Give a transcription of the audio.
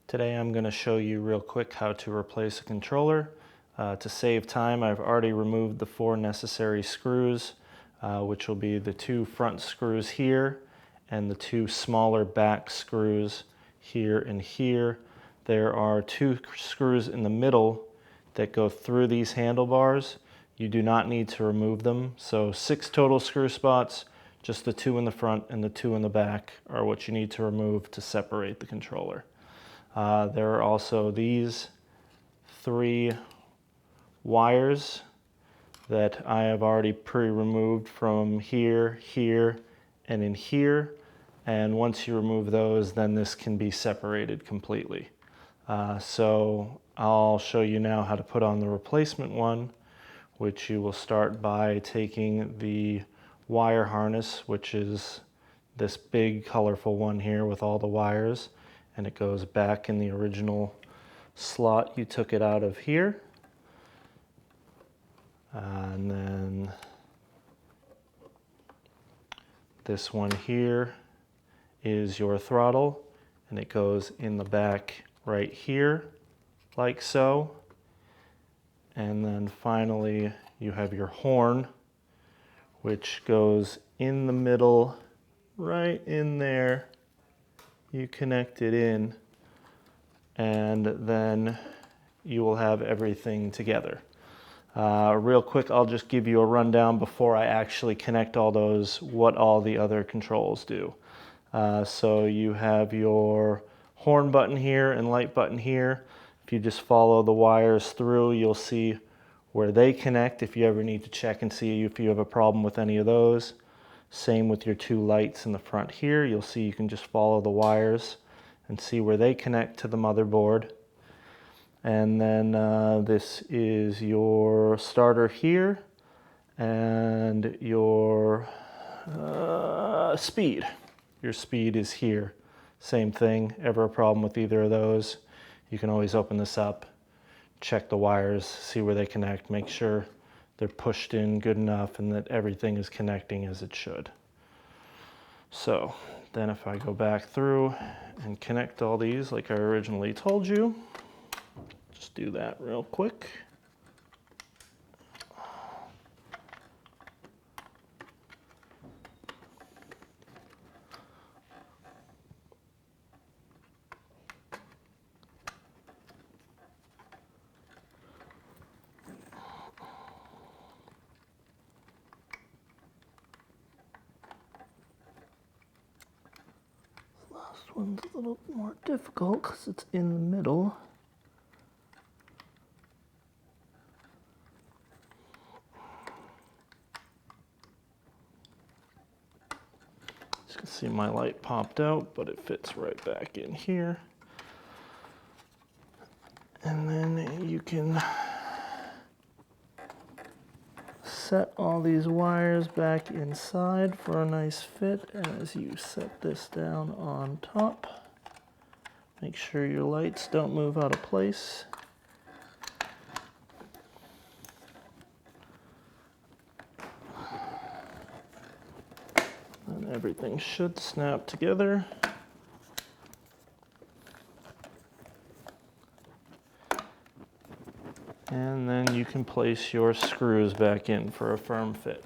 Today I'm going to show you real quick how to replace a controller. To save time, I've already removed the 4 necessary screws, which will be the 2 front screws here and the 2 smaller back screws here and here. There are 2 screws in the middle that go through these handlebars. You do not need to remove them. So 6 total screw spots, just the 2 in the front and the 2 in the back are what you need to remove to separate the controller. There are also these 3 wires that I have already pre-removed from here, here, and in here. And once you remove those, then this can be separated completely. So I'll show you now how to put on the replacement one, which you will start by taking the wire harness, which is this big colorful one here with all the wires, and it goes back in the original slot you took it out of here. And then this one here is your throttle, and it goes in the back right here, like so. And then finally you have your horn, which goes in the middle, right in there. You connect it in, and then you will have everything together. Real quick, I'll just give you a rundown before I actually connect all those, what all the other controls do. So you have your horn button here and light button here. If you just follow the wires through, you'll see where they connect if you ever need to check and see if you have a problem with any of those. Same with your 2 lights in the front here. You'll see you can just follow the wires and see where they connect to the motherboard. And then this is your starter here and your speed. Your speed is here. Same thing. Ever a problem with either of those, you can always open this up, check the wires, see where they connect, make sure they're pushed in good enough and that everything is connecting as it should. So then if I go back through and connect all these like I originally told you, just do that real quick. Last one's a little more difficult because it's in the middle. As you can see, my light popped out, but it fits right back in here. And then you can set all these wires back inside for a nice fit as you set this down on top. Make sure your lights don't move out of place. And everything should snap together. And then you can place your screws back in for a firm fit.